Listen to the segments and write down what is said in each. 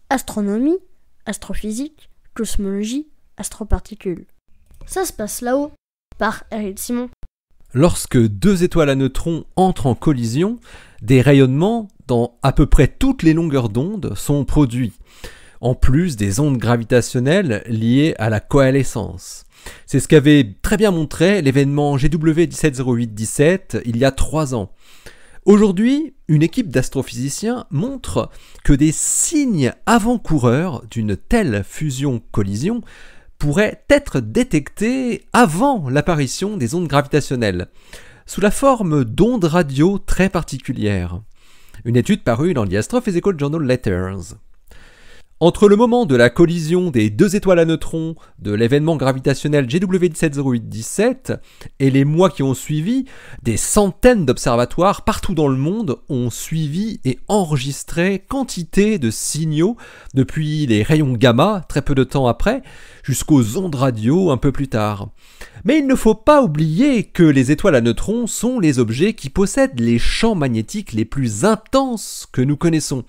astronomie, astrophysique, cosmologie, astroparticules. Ça se passe là-haut, par Eric Simon. Lorsque deux étoiles à neutrons entrent en collision, des rayonnements dans à peu près toutes les longueurs d'onde sont produits, en plus des ondes gravitationnelles liées à la coalescence. C'est ce qu'avait très bien montré l'événement GW 170817 il y a 3 ans. Aujourd'hui, une équipe d'astrophysiciens montre que des signes avant-coureurs d'une telle fusion-collision pourraient être détectés avant l'apparition des ondes gravitationnelles, sous la forme d'ondes radio très particulières. Une étude parue dans The Astrophysical Journal Letters. Entre le moment de la collision des deux étoiles à neutrons de l'événement gravitationnel GW 170817 et les mois qui ont suivi, des centaines d'observatoires partout dans le monde ont suivi et enregistré quantité de signaux depuis les rayons gamma très peu de temps après jusqu'aux ondes radio un peu plus tard. Mais il ne faut pas oublier que les étoiles à neutrons sont les objets qui possèdent les champs magnétiques les plus intenses que nous connaissons.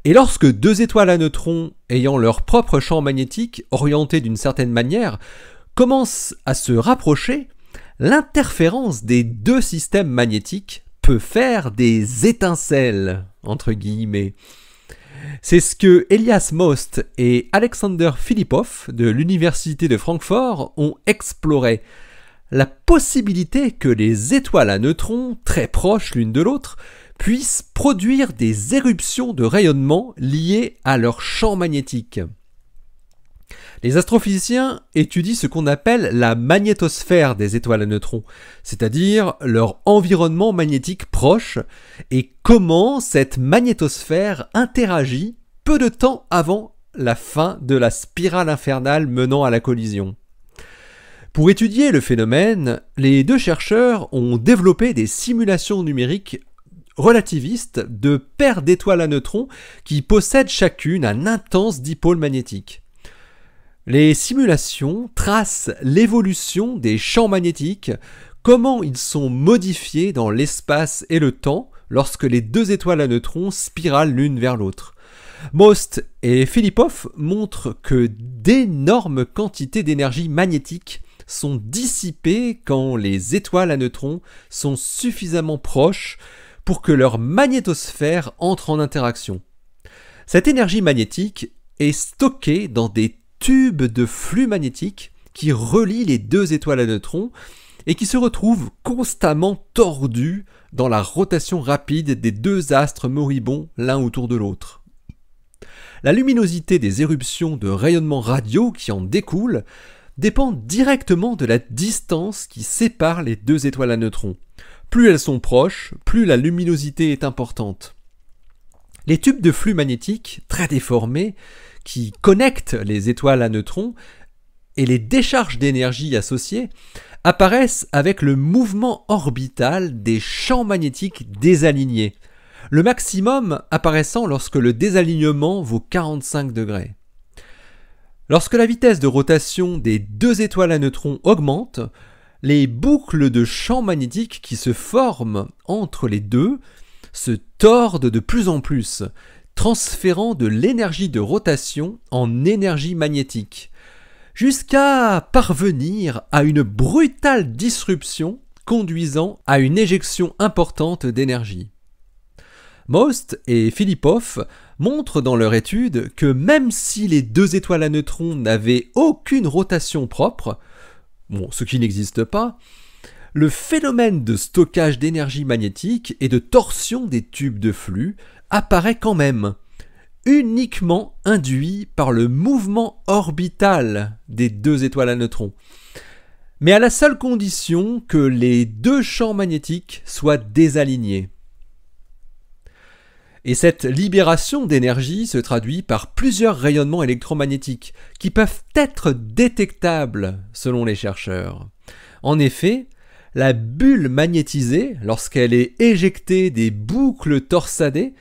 Et lorsque deux étoiles à neutrons ayant leur propre champ magnétique orienté d'une certaine manière commencent à se rapprocher, l'interférence des deux systèmes magnétiques peut faire des étincelles, entre guillemets. C'est ce que Elias Most et Alexander Filipov de l'Université de Francfort ont exploré. La possibilité que les étoiles à neutrons, très proches l'une de l'autre, puissent produire des éruptions de rayonnement liées à leur champ magnétique. Les astrophysiciens étudient ce qu'on appelle la magnétosphère des étoiles à neutrons, c'est-à-dire leur environnement magnétique proche et comment cette magnétosphère interagit peu de temps avant la fin de la spirale infernale menant à la collision. Pour étudier le phénomène, les deux chercheurs ont développé des simulations numériques relativistes de paires d'étoiles à neutrons qui possèdent chacune un intense dipôle magnétique. Les simulations tracent l'évolution des champs magnétiques, comment ils sont modifiés dans l'espace et le temps lorsque les deux étoiles à neutrons spiralent l'une vers l'autre. Most et Filipov montrent que d'énormes quantités d'énergie magnétique sont dissipées quand les étoiles à neutrons sont suffisamment proches pour que leur magnétosphère entre en interaction. Cette énergie magnétique est stockée dans des tubes de flux magnétiques qui relient les deux étoiles à neutrons et qui se retrouvent constamment tordus dans la rotation rapide des deux astres moribonds l'un autour de l'autre. La luminosité des éruptions de rayonnement radio qui en découlent dépend directement de la distance qui sépare les deux étoiles à neutrons. Plus elles sont proches, plus la luminosité est importante. Les tubes de flux magnétiques, très déformés, qui connectent les étoiles à neutrons et les décharges d'énergie associées, apparaissent avec le mouvement orbital des champs magnétiques désalignés, le maximum apparaissant lorsque le désalignement vaut 45 degrés. Lorsque la vitesse de rotation des deux étoiles à neutrons augmente, les boucles de champs magnétiques qui se forment entre les deux se tordent de plus en plus, transférant de l'énergie de rotation en énergie magnétique, jusqu'à parvenir à une brutale disruption conduisant à une éjection importante d'énergie. Most et Filipov montrent dans leur étude que même si les deux étoiles à neutrons n'avaient aucune rotation propre, ce qui n'existe pas, le phénomène de stockage d'énergie magnétique et de torsion des tubes de flux apparaît quand même, uniquement induit par le mouvement orbital des deux étoiles à neutrons, mais à la seule condition que les deux champs magnétiques soient désalignés. Et cette libération d'énergie se traduit par plusieurs rayonnements électromagnétiques qui peuvent être détectables selon les chercheurs. En effet, la bulle magnétisée, lorsqu'elle est éjectée des boucles torsadées,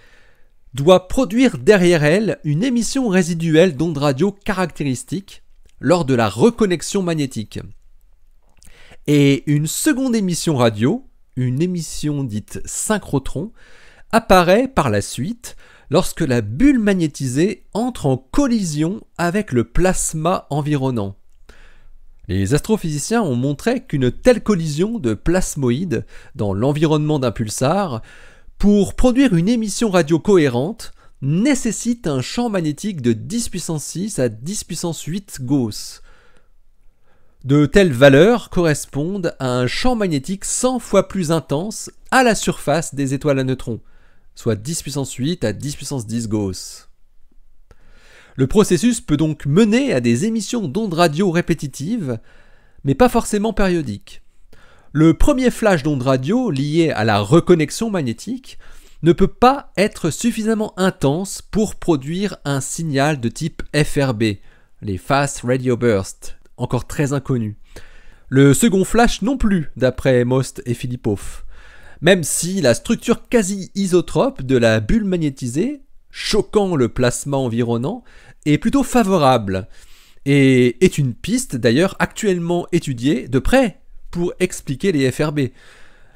doit produire derrière elle une émission résiduelle d'ondes radio caractéristiques lors de la reconnexion magnétique. Et une seconde émission radio, une émission dite synchrotron, apparaît par la suite lorsque la bulle magnétisée entre en collision avec le plasma environnant. Les astrophysiciens ont montré qu'une telle collision de plasmoïdes dans l'environnement d'un pulsar, pour produire une émission radio cohérente, nécessite un champ magnétique de 10 puissance 6 à 10 puissance 8 Gauss. De telles valeurs correspondent à un champ magnétique 100 fois plus intense à la surface des étoiles à neutrons, soit 10 puissance 8 à 10 puissance 10 Gauss. Le processus peut donc mener à des émissions d'ondes radio répétitives, mais pas forcément périodiques. Le premier flash d'ondes radio lié à la reconnexion magnétique ne peut pas être suffisamment intense pour produire un signal de type FRB, les Fast Radio Burst, encore très inconnus. Le second flash non plus, d'après Most et Filipov, même si la structure quasi isotrope de la bulle magnétisée, choquant le plasma environnant, est plutôt favorable, et est une piste d'ailleurs actuellement étudiée de près pour expliquer les FRB.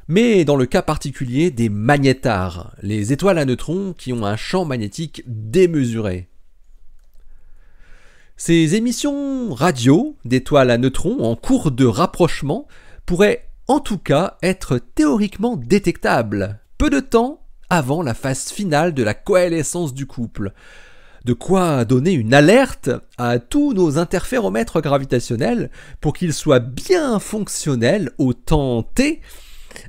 Mais dans le cas particulier des magnétars, les étoiles à neutrons qui ont un champ magnétique démesuré. Ces émissions radio d'étoiles à neutrons en cours de rapprochement pourraient en tout cas être théoriquement détectables, peu de temps avant la phase finale de la coalescence du couple. De quoi donner une alerte à tous nos interféromètres gravitationnels pour qu'ils soient bien fonctionnels au temps t,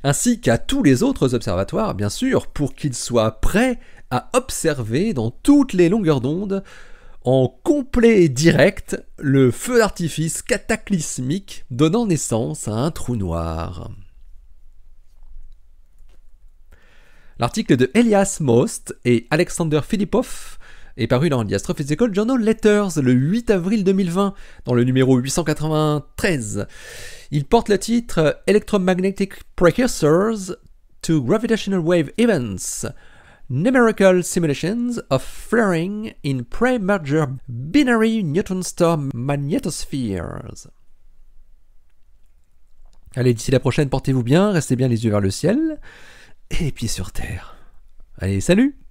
ainsi qu'à tous les autres observatoires, bien sûr, pour qu'ils soient prêts à observer dans toutes les longueurs d'onde, en complet direct, le feu d'artifice cataclysmique donnant naissance à un trou noir. L'article de Elias Most et Alexander Filipov est paru dans The Astrophysical Journal Letters le 8 avril 2020, dans le numéro 893. Il porte le titre « Electromagnetic Precursors to Gravitational Wave Events. Numerical Simulations of Flaring in Pre-Merger Binary Neutron Star Magnetospheres ». Allez, d'ici la prochaine, portez-vous bien, restez bien les yeux vers le ciel, et les pieds sur terre. Allez, salut!